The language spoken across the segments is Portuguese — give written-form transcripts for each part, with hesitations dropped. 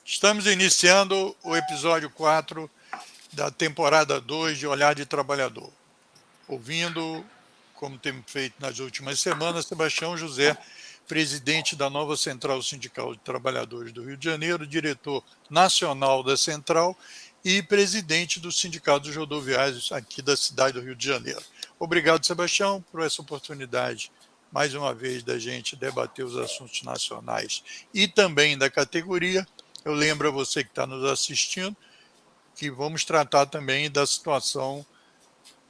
Estamos iniciando o episódio 4 da temporada 2 de Olhar de Trabalhador. Ouvindo, como temos feito nas últimas semanas, Sebastião José, presidente da nova Central Sindical de Trabalhadores do Rio de Janeiro, diretor nacional da Central e presidente do Sindicato dos Rodoviários aqui da cidade do Rio de Janeiro. Obrigado, Sebastião, por essa oportunidade, mais uma vez, da gente debater os assuntos nacionais e também da categoria. Eu lembro a você que está nos assistindo que vamos tratar também da situação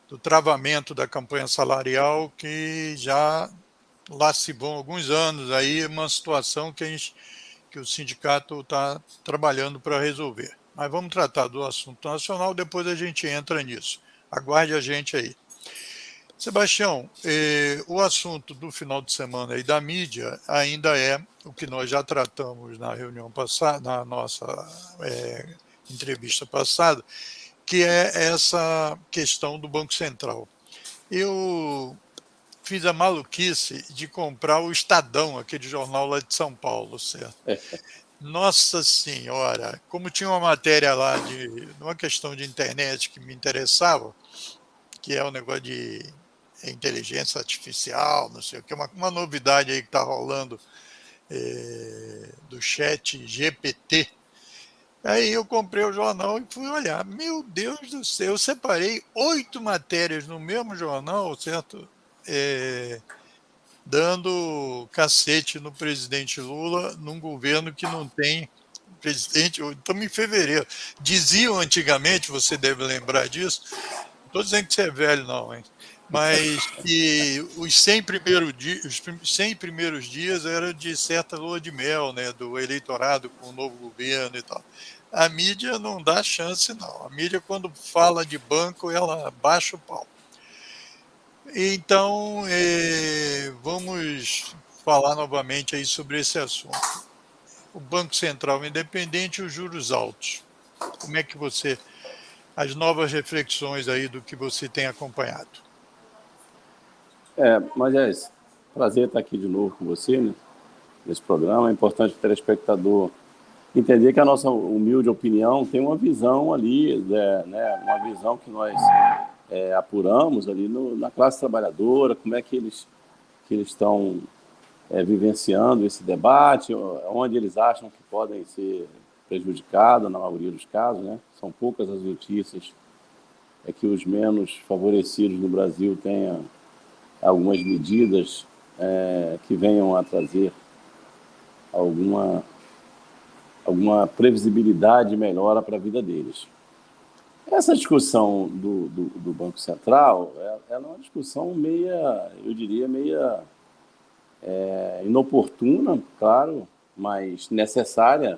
do travamento da campanha salarial, que já lá se vão alguns anos, aí uma situação que o sindicato está trabalhando para resolver. Mas vamos tratar do assunto nacional, depois a gente entra nisso. Aguarde a gente aí. Sebastião, o assunto do final de semana e da mídia ainda é o que nós já tratamos na reunião passada, na nossa entrevista passada, que é essa questão do Banco Central. Eu fiz a maluquice de comprar o Estadão, aquele jornal lá de São Paulo, certo? Nossa Senhora, como tinha uma matéria lá de uma questão de internet que me interessava, que é o negócio de inteligência artificial, não sei o que, uma novidade aí que está rolando do chat GPT. Aí eu comprei o jornal e fui olhar. Meu Deus do céu, eu separei 8 matérias no mesmo jornal, certo? Dando cacete no presidente Lula, num governo que não tem presidente. Estamos em fevereiro. Diziam antigamente, você deve lembrar disso, não estou dizendo que você é velho, não, hein? Mas que os 100 primeiros dias era de certa lua de mel, né, do eleitorado com o novo governo e tal. A mídia não dá chance, não. A mídia, quando fala de banco, ela baixa o pau. Então, vamos falar novamente aí sobre esse assunto. O Banco Central independente e os juros altos. Como é que você... as novas reflexões aí do que você tem acompanhado. Mas prazer estar aqui de novo com você, né, nesse programa. É importante o telespectador entender que a nossa humilde opinião tem uma visão ali, né, uma visão que nós apuramos ali na classe trabalhadora, como é que eles estão vivenciando esse debate, onde eles acham que podem ser prejudicados, na maioria dos casos, né? São poucas as notícias que os menos favorecidos no Brasil tenham algumas medidas que venham a trazer alguma previsibilidade melhor para a vida deles. Essa discussão do Banco Central, ela é uma discussão eu diria, inoportuna, claro, mas necessária,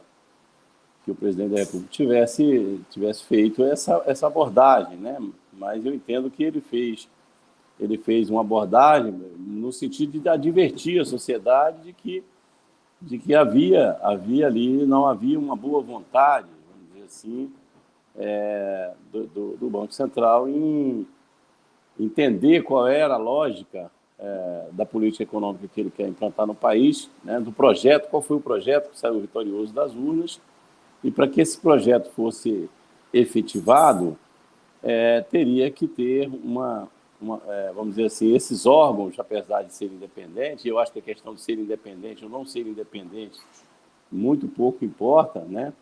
que o presidente da República tivesse feito essa abordagem, né? Mas eu entendo que ele fez uma abordagem no sentido de advertir a sociedade de que havia ali, não havia uma boa vontade, vamos dizer assim, do Banco Central em entender qual era a lógica da política econômica que ele quer implantar no país, né, do projeto, qual foi o projeto que saiu vitorioso das urnas, e para que esse projeto fosse efetivado, teria que ter vamos dizer assim, esses órgãos, apesar de serem independentes, eu acho que a questão de ser independente ou não ser independente muito pouco importa, né?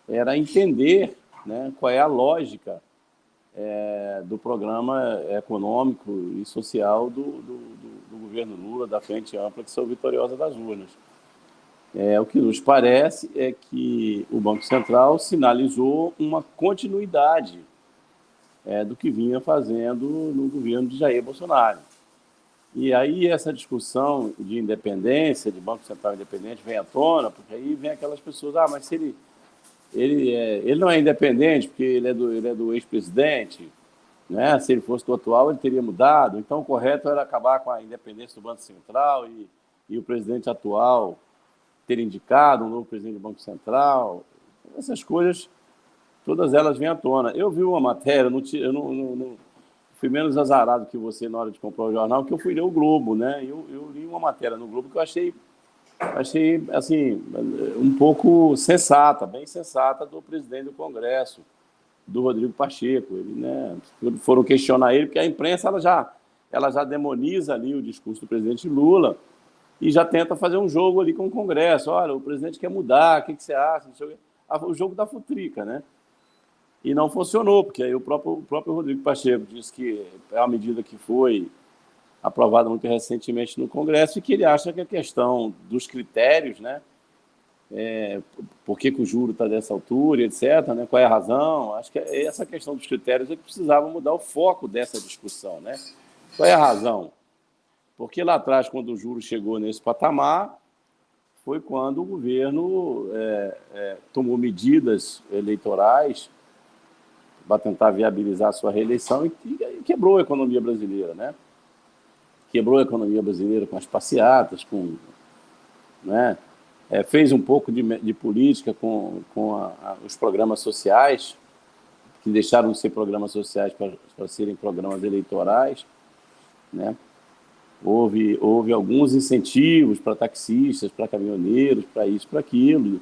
Era entender, né, qual é a lógica do programa econômico e social do governo Lula, da Frente Ampla, que saiu vitoriosa das urnas. O que nos parece é que o Banco Central sinalizou uma continuidade do que vinha fazendo no governo de Jair Bolsonaro. E aí essa discussão de independência, de Banco Central independente, vem à tona, porque aí vem aquelas pessoas, mas se ele não é independente porque ele é do ex-presidente, né? Se ele fosse do atual, ele teria mudado. Então o correto era acabar com a independência do Banco Central e o presidente atual ter indicado um novo presidente do Banco Central. Essas coisas, todas elas vêm à tona. Eu vi uma matéria, eu não fui menos azarado que você na hora de comprar o jornal, que eu fui ler o Globo, né? Eu li uma matéria no Globo que eu achei achei assim, um pouco sensata, bem sensata do presidente do Congresso, do Rodrigo Pacheco. Ele, né, foram questionar ele, porque a imprensa ela já demoniza ali o discurso do presidente Lula e já tenta fazer um jogo ali com o Congresso. Olha, o presidente quer mudar, o que você acha? O jogo da futrica, né? E não funcionou, porque aí o próprio Rodrigo Pacheco disse que é uma medida que foi aprovada muito recentemente no Congresso e que ele acha que a questão dos critérios, né? Por que o juro está dessa altura, etc., né? Qual é a razão? Acho que essa questão dos critérios é que precisava mudar o foco dessa discussão, né? Qual é a razão? Porque lá atrás, quando o juro chegou nesse patamar, foi quando o governo tomou medidas eleitorais para tentar viabilizar a sua reeleição e quebrou a economia brasileira, né? Quebrou a economia brasileira com as passeatas, né? Fez um pouco de política com os programas sociais, que deixaram de ser programas sociais para serem programas eleitorais, né? Houve alguns incentivos para taxistas, para caminhoneiros, para isso, para aquilo.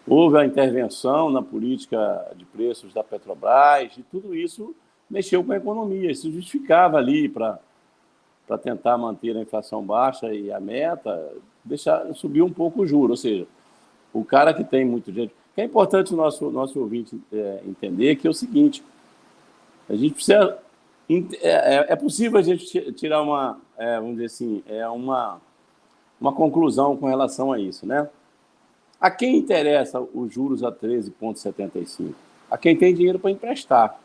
Houve a intervenção na política de preços da Petrobras, e tudo isso mexeu com a economia. Isso justificava ali para tentar manter a inflação baixa e a meta, deixar subir um pouco o juro. Ou seja, o cara que tem muito dinheiro... É importante o nosso ouvinte entender que é o seguinte, a gente precisa... É possível a gente tirar vamos dizer assim, uma conclusão com relação a isso, né? A quem interessa os juros a 13,75? A quem tem dinheiro para emprestar.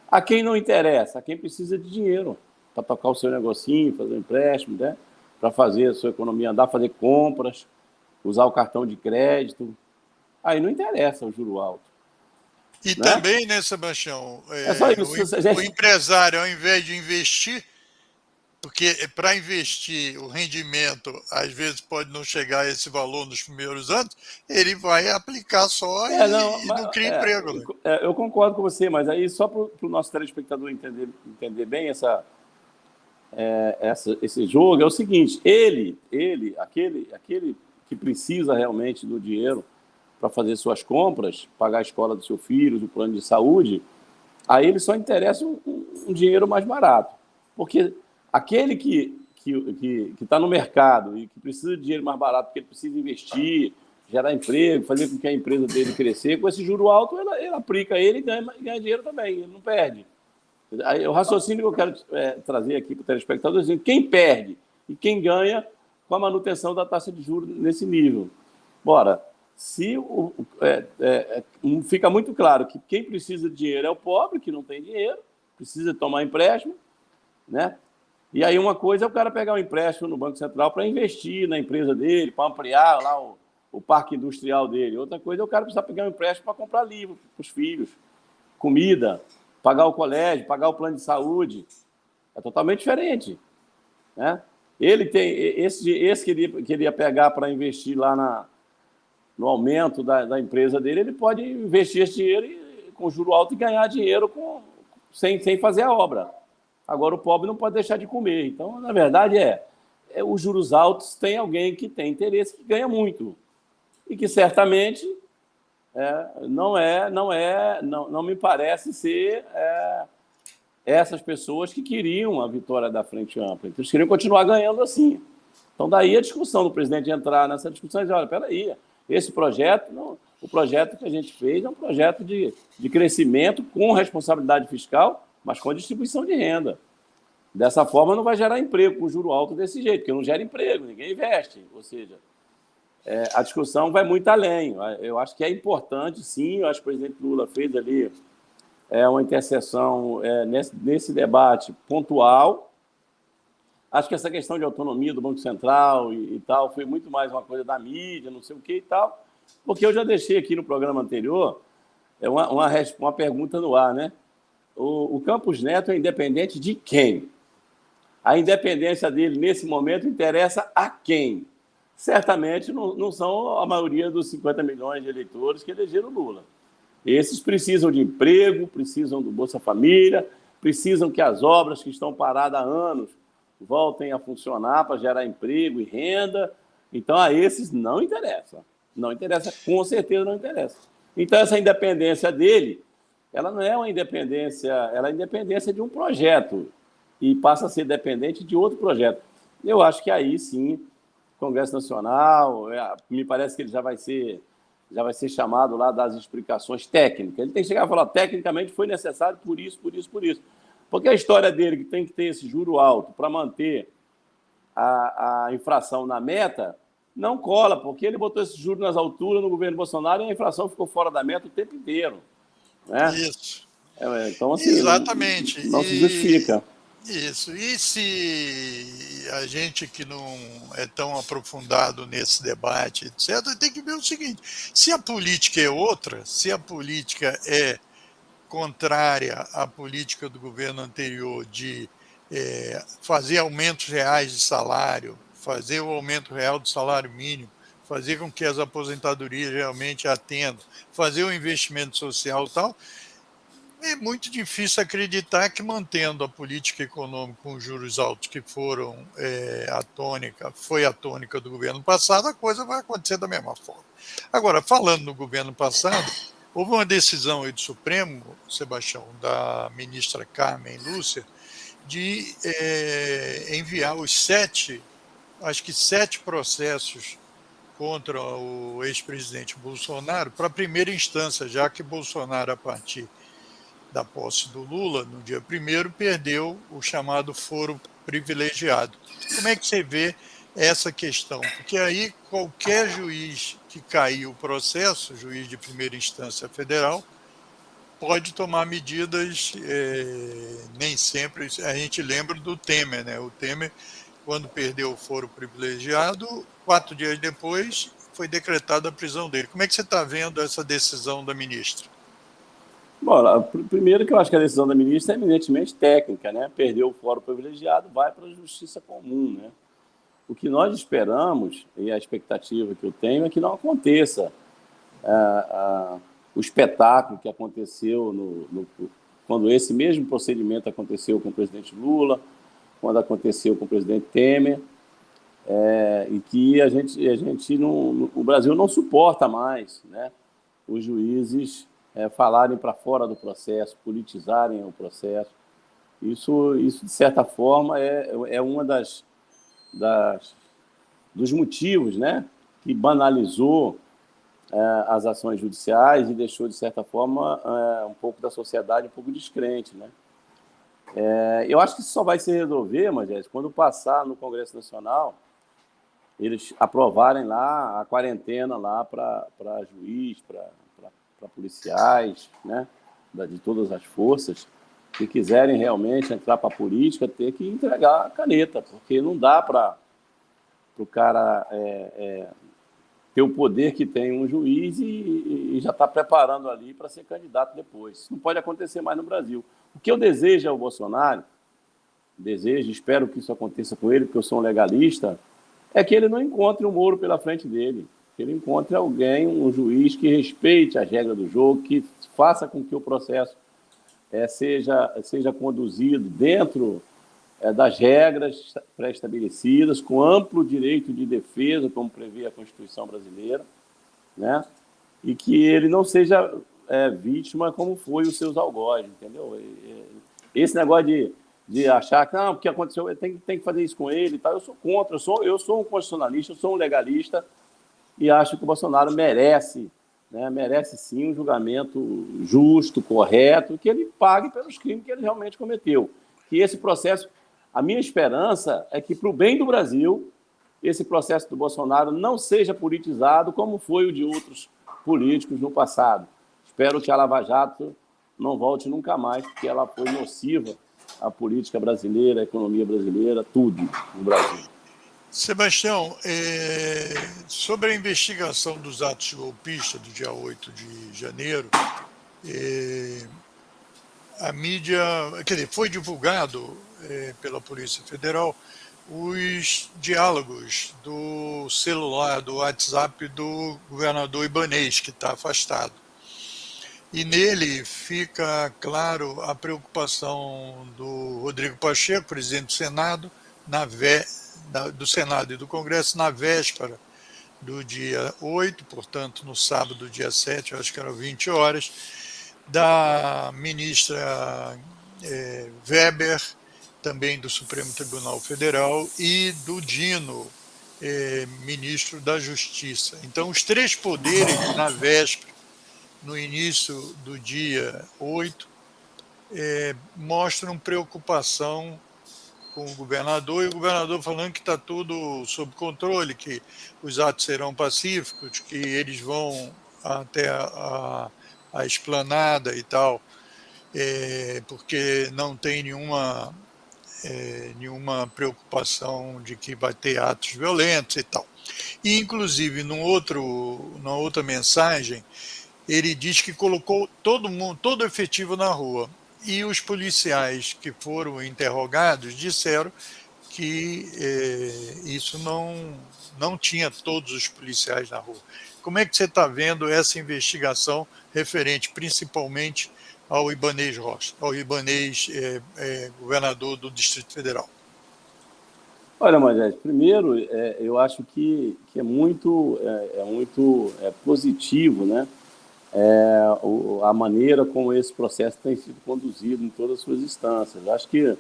A quem não interessa? A quem precisa de dinheiro para tocar o seu negocinho, fazer um empréstimo, né? Para fazer a sua economia andar, fazer compras, usar o cartão de crédito. Aí não interessa o juro alto. E né? também, né, Sebastião, só isso, o empresário, ao invés de investir, porque para investir o rendimento, às vezes pode não chegar a esse valor nos primeiros anos, ele vai aplicar só e não cria emprego. Né? Eu concordo com você, mas aí só para o nosso telespectador entender bem esse jogo, é o seguinte, aquele que precisa realmente do dinheiro para fazer suas compras, pagar a escola do seu filho, o plano de saúde, aí ele só interessa um dinheiro mais barato. Porque aquele que está no mercado e que precisa de dinheiro mais barato, porque ele precisa investir, gerar emprego, fazer com que a empresa dele crescer, com esse juro alto, ele aplica ele e ganha dinheiro também, ele não perde. Aí, o raciocínio que eu quero trazer aqui para o telespectador é dizendo quem perde e quem ganha com a manutenção da taxa de juros nesse nível. Bora, se fica muito claro que quem precisa de dinheiro é o pobre, que não tem dinheiro, precisa tomar empréstimo, né? E aí uma coisa é o cara pegar um empréstimo no Banco Central para investir na empresa dele, para ampliar lá o parque industrial dele. Outra coisa é o cara precisar pegar um empréstimo para comprar livro para os filhos, comida, pagar o colégio, pagar o plano de saúde. É totalmente diferente, né? Ele tem esse que ele ia pegar para investir lá no aumento da empresa dele, ele pode investir esse dinheiro com juro alto e ganhar dinheiro sem fazer a obra. Agora, o pobre não pode deixar de comer. Então, na verdade, os juros altos tem alguém que tem interesse, que ganha muito. E que, certamente, não me parece ser essas pessoas que queriam a vitória da Frente Ampla. Então, eles queriam continuar ganhando assim. Então, daí a discussão do presidente entrar nessa discussão e dizer, olha, peraí, esse projeto, o projeto que a gente fez é um projeto de crescimento com responsabilidade fiscal, mas com distribuição de renda. Dessa forma, não vai gerar emprego com juro alto desse jeito, porque não gera emprego, ninguém investe. Ou seja, a discussão vai muito além. Eu acho que é importante, sim, eu acho que o presidente Lula fez ali uma interseção nesse debate pontual. Acho que essa questão de autonomia do Banco Central e tal foi muito mais uma coisa da mídia, não sei o que e tal, porque eu já deixei aqui no programa anterior uma pergunta no ar, né? O Campos Neto é independente de quem? A independência dele, nesse momento, interessa a quem? Certamente não são a maioria dos 50 milhões de eleitores que elegeram Lula. Esses precisam de emprego, precisam do Bolsa Família, precisam que as obras que estão paradas há anos voltem a funcionar para gerar emprego e renda, Então, a esses não interessa. Não interessa, com certeza não interessa. Então, essa independência dele, ela não é uma independência, ela é a independência de um projeto e passa a ser dependente de outro projeto. Eu acho que aí, sim, Congresso Nacional, me parece que ele já vai ser chamado lá das explicações técnicas. Ele tem que chegar e falar, tecnicamente foi necessário por isso, por isso, por isso. Porque a história dele, que tem que ter esse juro alto para manter a inflação na meta, não cola, porque ele botou esse juro nas alturas no governo Bolsonaro e a inflação ficou fora da meta o tempo inteiro. Né? Isso. Então, assim, Exatamente. não se justifica. Isso. E se a gente que não é tão aprofundado nesse debate, etc., tem que ver o seguinte: se a política é outra, se a política é contrária à política do governo anterior de fazer aumentos reais de salário, fazer o aumento real do salário mínimo, fazer com que as aposentadorias realmente atendam, fazer o investimento social e tal, é muito difícil acreditar que, mantendo a política econômica com juros altos que foram foi a tônica do governo passado, a coisa vai acontecer da mesma forma. Agora, falando no governo passado, houve uma decisão aí do Supremo, Sebastião, da ministra Carmen Lúcia, de enviar acho que 7 processos contra o ex-presidente Bolsonaro para a primeira instância, já que Bolsonaro, a partir da posse do Lula, no dia 1º, perdeu o chamado foro privilegiado. Como é que você vê essa questão? Porque aí qualquer juiz que cair o processo, juiz de primeira instância federal, pode tomar medidas, nem sempre, a gente lembra do Temer, né? O Temer, quando perdeu o foro privilegiado, 4 dias depois foi decretada a prisão dele. Como é que você está vendo essa decisão da ministra? Bom, primeiro que eu acho que a decisão da ministra é eminentemente técnica, né? Perdeu o fórum privilegiado, vai para a justiça comum, né? O que nós esperamos, e a expectativa que eu tenho, é que não aconteça o espetáculo que aconteceu quando esse mesmo procedimento aconteceu com o presidente Lula, quando aconteceu com o presidente Temer, e que o Brasil não suporta mais, né? Os juízes falarem para fora do processo, politizarem o processo. Isso de certa forma, é uma dos motivos, né, que banalizou as ações judiciais e deixou, de certa forma, um pouco da sociedade um pouco descrente. Né? Eu acho que isso só vai se resolver, Magés, quando passar no Congresso Nacional, eles aprovarem lá a quarentena lá para juiz, para policiais, né, de todas as forças, que quiserem realmente entrar para a política, ter que entregar a caneta, porque não dá para o cara ter o poder que tem um juiz e já está preparando ali para ser candidato depois. Isso não pode acontecer mais no Brasil. O que eu desejo ao Bolsonaro, espero que isso aconteça com ele, porque eu sou um legalista, é que ele não encontre um Moro pela frente dele, que ele encontre alguém, um juiz que respeite as regras do jogo, que faça com que o processo seja conduzido dentro das regras pré-estabelecidas, com amplo direito de defesa, como prevê a Constituição brasileira, né? E que ele não seja vítima como foi os seus algozes, entendeu? Esse negócio de achar que não, porque aconteceu, tem que fazer isso com ele e tal, eu sou contra, eu sou um constitucionalista, eu sou um legalista e acho que o Bolsonaro merece sim um julgamento justo, correto, que ele pague pelos crimes que ele realmente cometeu. Que esse processo, a minha esperança é que, para o bem do Brasil, esse processo do Bolsonaro não seja politizado como foi o de outros políticos no passado. Espero que a Lava Jato não volte nunca mais, porque ela foi nociva à política brasileira, à economia brasileira, tudo no Brasil. Sebastião, sobre a investigação dos atos golpistas do dia 8 de janeiro, a mídia, quer dizer, foi divulgado pela Polícia Federal os diálogos do celular, do WhatsApp do governador Ibanez, que está afastado. E nele fica claro a preocupação do Rodrigo Pacheco, presidente do Senado, do Senado e do Congresso na véspera do dia 8, portanto, no sábado, dia 7, eu acho que eram 20 horas, da ministra Weber, também do Supremo Tribunal Federal, e do Dino, ministro da Justiça. Então, os três poderes, na véspera, no início do dia 8, mostram preocupação com o governador, e o governador falando que está tudo sob controle, que os atos serão pacíficos, que eles vão até a esplanada e tal, porque não tem nenhuma preocupação de que vai ter atos violentos e tal. E, inclusive, numa outra mensagem, ele diz que colocou todo mundo, todo o efetivo na rua. E os policiais que foram interrogados disseram que isso não tinha todos os policiais na rua. Como é que você está vendo essa investigação referente principalmente ao Ibanez Rocha, ao Ibanez governador do Distrito Federal? Olha, Moisés, primeiro, eu acho que é muito positivo, né? A maneira como esse processo tem sido conduzido em todas as suas instâncias. Acho que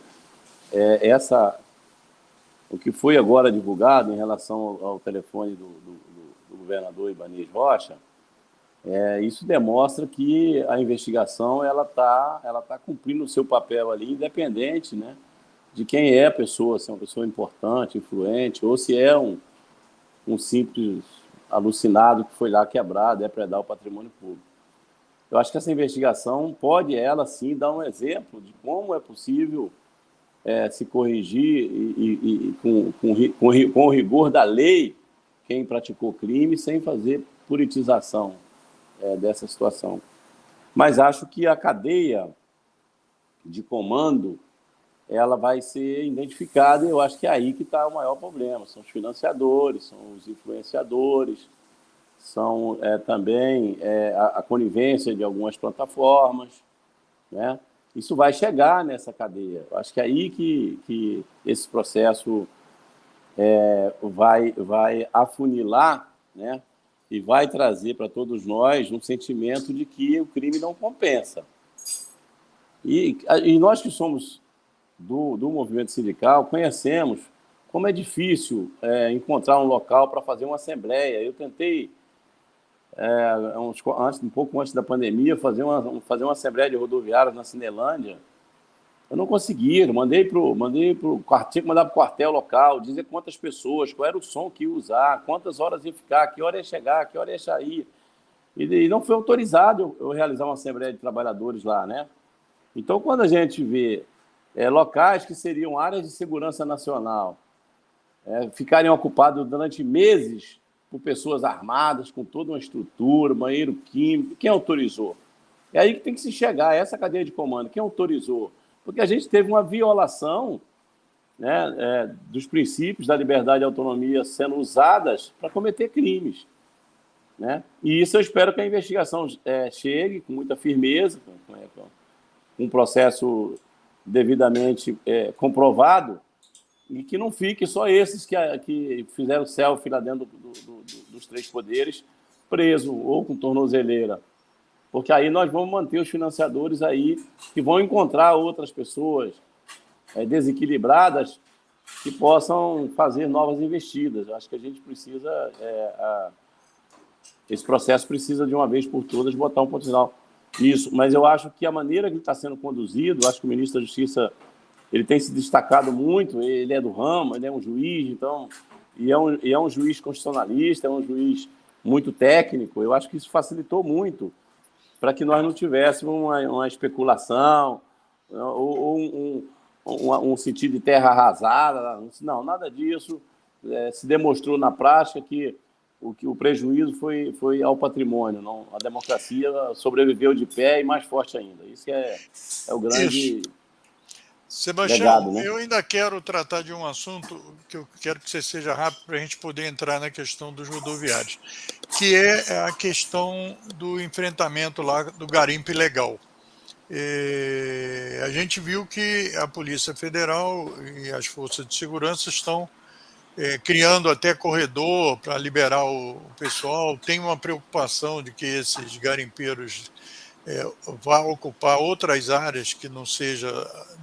o que foi agora divulgado em relação ao telefone do governador Ibanez Rocha, isso demonstra que a investigação ela tá cumprindo o seu papel ali, independente, né, de quem é a pessoa, se é uma pessoa importante, influente, ou se é um simples alucinado que foi lá quebrar, depredar o patrimônio público. Eu acho que essa investigação pode, ela sim, dar um exemplo de como é possível se corrigir com o rigor da lei quem praticou crime, sem fazer politização dessa situação. Mas acho que a cadeia de comando ela vai ser identificada, e eu acho que é aí que está o maior problema. São os financiadores, são os influenciadores, são também a conivência de algumas plataformas, né? Isso vai chegar nessa cadeia. Eu acho que é aí que esse processo vai afunilar, né? E vai trazer para todos nós um sentimento de que o crime não compensa. E nós que somos do movimento sindical conhecemos como é difícil encontrar um local para fazer uma assembleia. Eu tentei, um pouco antes da pandemia, fazer uma assembleia de rodoviários na Cinelândia. Eu não consegui, mandei para o quartel local, dizer quantas pessoas, qual era o som que ia usar, quantas horas ia ficar, que hora ia chegar, que hora ia sair. E não foi autorizado eu realizar uma assembleia de trabalhadores lá, né? Então, quando a gente vê locais que seriam áreas de segurança nacional ficarem ocupados durante meses por pessoas armadas, com toda uma estrutura, banheiro químico, quem autorizou? É aí que tem que se chegar a essa cadeia de comando. Quem autorizou? Porque a gente teve uma violação, né, dos princípios da liberdade e autonomia sendo usadas para cometer crimes, né? E isso eu espero que a investigação chegue com muita firmeza, com um processo devidamente comprovado, e que não fique só esses que fizeram selfie lá dentro dos três poderes preso ou com tornozeleira. Porque aí nós vamos manter os financiadores aí que vão encontrar outras pessoas desequilibradas que possam fazer novas investidas. Eu acho que a gente precisa, esse processo precisa de uma vez por todas botar um ponto final nisso. Mas eu acho que a maneira que ele está sendo conduzido, acho que o ministro da Justiça ele tem se destacado muito, ele é do ramo, ele é um juiz, então, e é um juiz constitucionalista, é um juiz muito técnico. Eu acho que isso facilitou muito para que nós não tivéssemos uma especulação ou um sentido de terra arrasada. Não, nada disso. Se demonstrou na prática que o prejuízo foi ao patrimônio. Não, a democracia sobreviveu de pé e mais forte ainda. Isso é o grande Sebastião, legado, né? Eu ainda quero tratar de um assunto que eu quero que você seja rápido para a gente poder entrar na questão dos rodoviários, que é a questão do enfrentamento lá do garimpo ilegal. A gente viu que a Polícia Federal e as forças de segurança estão criando até corredor para liberar o pessoal. Tem uma preocupação de que esses garimpeiros vá ocupar outras áreas que não seja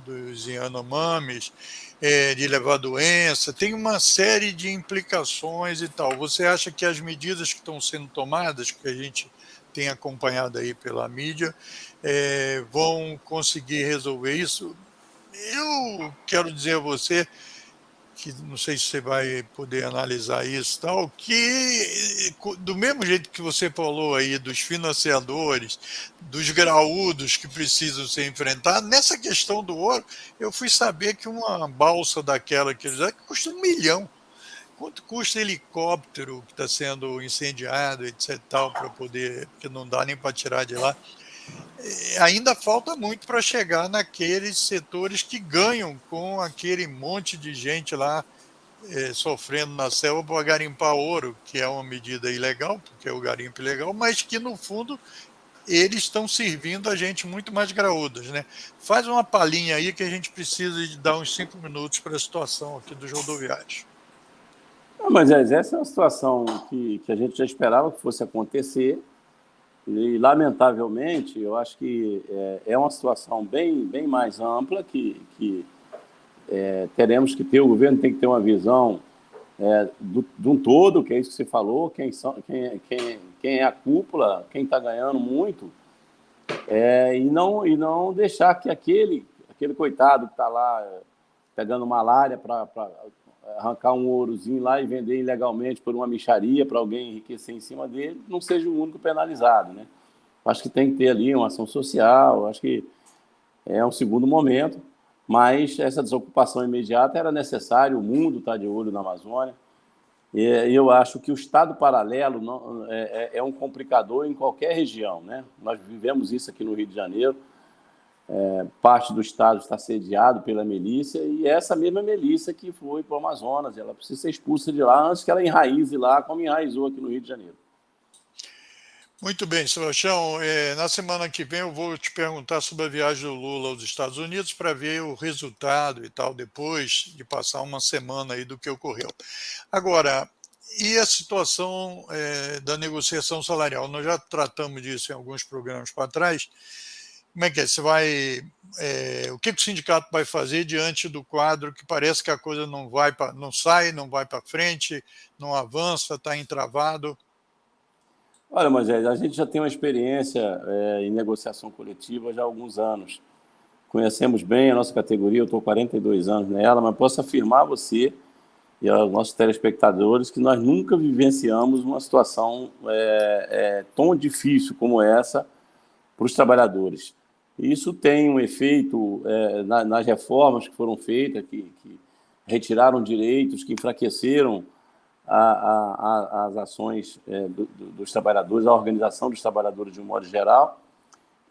dos Yanomamis, de levar doença, tem uma série de implicações e tal. Você acha que as medidas que estão sendo tomadas, que a gente tem acompanhado aí pela mídia, vão conseguir resolver isso? Eu quero dizer a você que não sei se você vai poder analisar isso tal, que do mesmo jeito que você falou aí dos financiadores, dos graúdos que precisam ser enfrentados, nessa questão do ouro, eu fui saber que uma balsa daquela que eles custa 1 milhão. Quanto custa helicóptero que está sendo incendiado, etc, tal, para poder, porque não dá nem para tirar de lá. Ainda falta muito para chegar naqueles setores que ganham com aquele monte de gente lá sofrendo na selva para garimpar ouro, que é uma medida ilegal, porque é o garimpo ilegal, mas que no fundo eles estão servindo a gente muito mais graúdas, né? Faz uma palhinha aí que a gente precisa de dar uns 5 minutos para a situação aqui dos rodoviários. Mas essa é uma situação que a gente já esperava que fosse acontecer e, lamentavelmente, eu acho que é uma situação bem mais ampla que teremos que ter, o governo tem que ter uma visão de um todo, que é isso que você falou, quem é a cúpula, quem está ganhando muito, e não deixar que aquele coitado que está lá pegando malária para arrancar um ourozinho lá e vender ilegalmente por uma mixaria para alguém enriquecer em cima dele, não seja o único penalizado, né? Acho que tem que ter ali uma ação social, acho que é um segundo momento, mas essa desocupação imediata era necessária, o mundo está de olho na Amazônia, e eu acho que o Estado paralelo é um complicador em qualquer região, né? Nós vivemos isso aqui no Rio de Janeiro, parte do Estado está sediado pela milícia, e essa mesma milícia que foi para o Amazonas, ela precisa ser expulsa de lá antes que ela enraize lá, como enraizou aqui no Rio de Janeiro. Muito bem, Sebastião. Na semana que vem eu vou te perguntar sobre a viagem do Lula aos Estados Unidos para ver o resultado e tal, depois de passar uma semana aí do que ocorreu. Agora, e a situação da negociação salarial? Nós já tratamos disso em alguns programas para trás. Como é que é? Você vai, o que o sindicato vai fazer diante do quadro que parece que a coisa não sai, não vai para frente, não avança, está entravado? Olha, Moisés, a gente já tem uma experiência em negociação coletiva já há alguns anos. Conhecemos bem a nossa categoria, eu estou há 42 anos nela, mas posso afirmar a você e aos nossos telespectadores que nós nunca vivenciamos uma situação tão difícil como essa para os trabalhadores. Isso tem um efeito nas reformas que foram feitas, que retiraram direitos, que enfraqueceram as ações dos trabalhadores, a organização dos trabalhadores de um modo geral.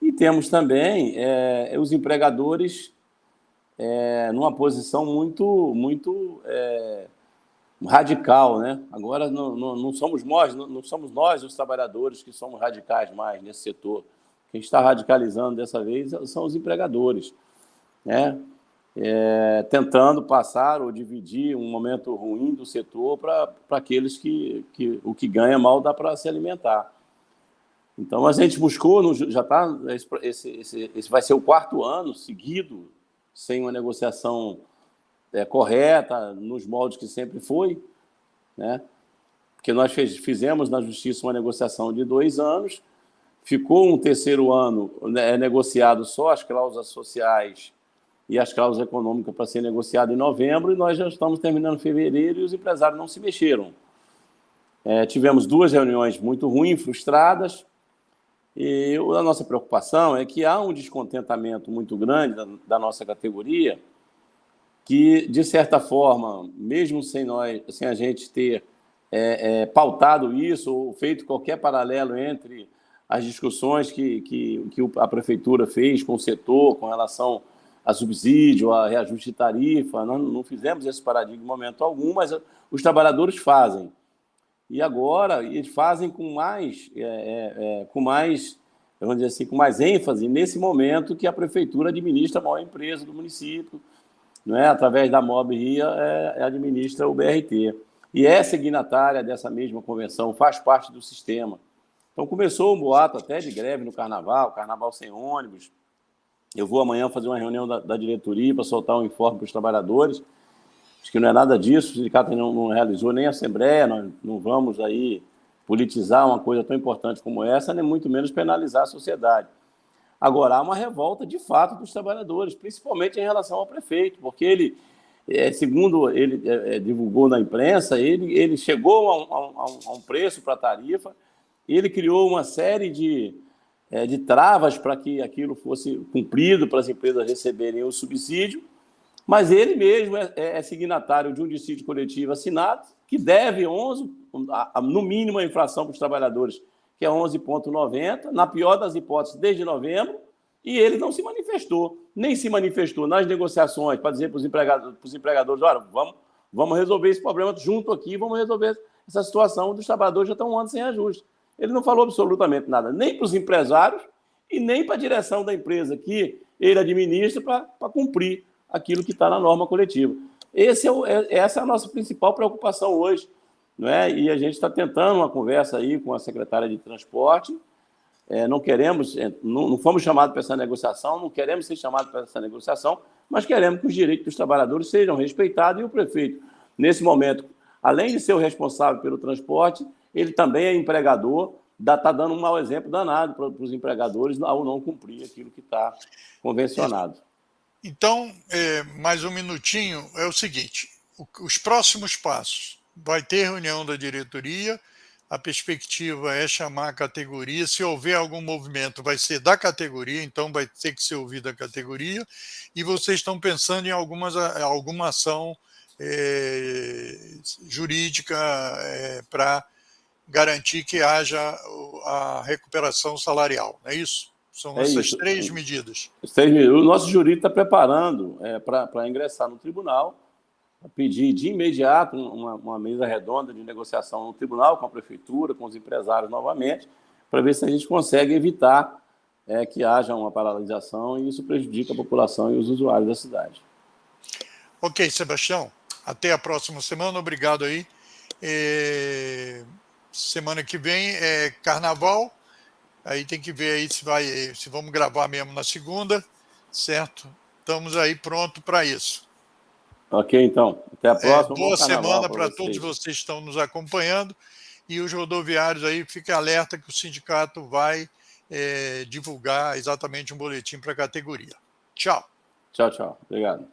E temos também os empregadores numa posição muito radical, né? Agora não somos nós os trabalhadores que somos radicais mais nesse setor. Quem está radicalizando dessa vez são os empregadores, né? Tentando passar ou dividir um momento ruim do setor para aqueles que o que ganha mal dá para se alimentar. Então, a gente buscou, já está, esse vai ser o 4º ano seguido sem uma negociação correta, nos moldes que sempre foi, né? Porque nós fizemos na Justiça uma negociação de 2 anos, ficou um 3º ano negociado só as cláusulas sociais e as cláusulas econômicas para ser negociado em novembro, e nós já estamos terminando em fevereiro e os empresários não se mexeram. Tivemos 2 reuniões muito ruins, frustradas, e a nossa preocupação é que há um descontentamento muito grande da nossa categoria, que, de certa forma, mesmo sem a gente ter pautado isso ou feito qualquer paralelo entre as discussões que a Prefeitura fez com o setor com relação a subsídio, a reajuste de tarifa, nós não fizemos esse paradigma em momento algum, mas os trabalhadores fazem. E agora eles fazem com mais, vamos dizer assim, com mais ênfase nesse momento que a Prefeitura administra a maior empresa do município, não é? Através da Mob Ria, administra o BRT. E é signatária dessa mesma convenção, faz parte do sistema. Então, começou um boato até de greve no Carnaval sem ônibus. Eu vou amanhã fazer uma reunião da diretoria para soltar um informe para os trabalhadores. Acho que não é nada disso, o sindicato não realizou nem a assembleia, nós não vamos aí politizar uma coisa tão importante como essa, nem muito menos penalizar a sociedade. Agora, há uma revolta de fato dos trabalhadores, principalmente em relação ao prefeito, porque ele, segundo ele divulgou na imprensa, ele chegou a um preço para a tarifa, ele criou uma série de travas para que aquilo fosse cumprido, para as empresas receberem o subsídio, mas ele mesmo é signatário de um dissídio coletivo assinado, que deve 11, no mínimo a inflação para os trabalhadores, que é 11,90, na pior das hipóteses, desde novembro, e ele não se manifestou, nem se manifestou nas negociações para dizer para os empregadores, olha, vamos resolver esse problema junto aqui, vamos resolver essa situação dos trabalhadores já estão um ano sem ajuste. Ele não falou absolutamente nada, nem para os empresários e nem para a direção da empresa que ele administra para cumprir aquilo que está na norma coletiva. Essa é a nossa principal preocupação hoje, não é? E a gente está tentando uma conversa aí com a secretária de Transporte, não queremos, não fomos chamados para essa negociação, não queremos ser chamados para essa negociação, mas queremos que os direitos dos trabalhadores sejam respeitados e o prefeito, nesse momento, além de ser o responsável pelo transporte, ele também é empregador, está dando um mau exemplo danado para os empregadores ao não cumprir aquilo que está convencionado. Então, mais um minutinho, é o seguinte, os próximos passos, vai ter reunião da diretoria, a perspectiva é chamar a categoria, se houver algum movimento vai ser da categoria, então vai ter que ser ouvida a categoria, e vocês estão pensando em alguma ação jurídica para garantir que haja a recuperação salarial, não é isso? São essas 3 medidas. O nosso jurídico está preparando para ingressar no tribunal, pedir de imediato uma mesa redonda de negociação no tribunal, com a prefeitura, com os empresários novamente, para ver se a gente consegue evitar que haja uma paralisação e isso prejudica a população e os usuários da cidade. Ok, Sebastião. Até a próxima semana. Obrigado aí. Semana que vem é Carnaval. Aí tem que ver aí se vamos gravar mesmo na segunda, certo? Estamos aí pronto para isso. Ok, então. Até a próxima. Boa semana para todos vocês que estão nos acompanhando. E os rodoviários aí, fiquem alerta que o sindicato vai divulgar exatamente um boletim para a categoria. Tchau. Tchau, tchau. Obrigado.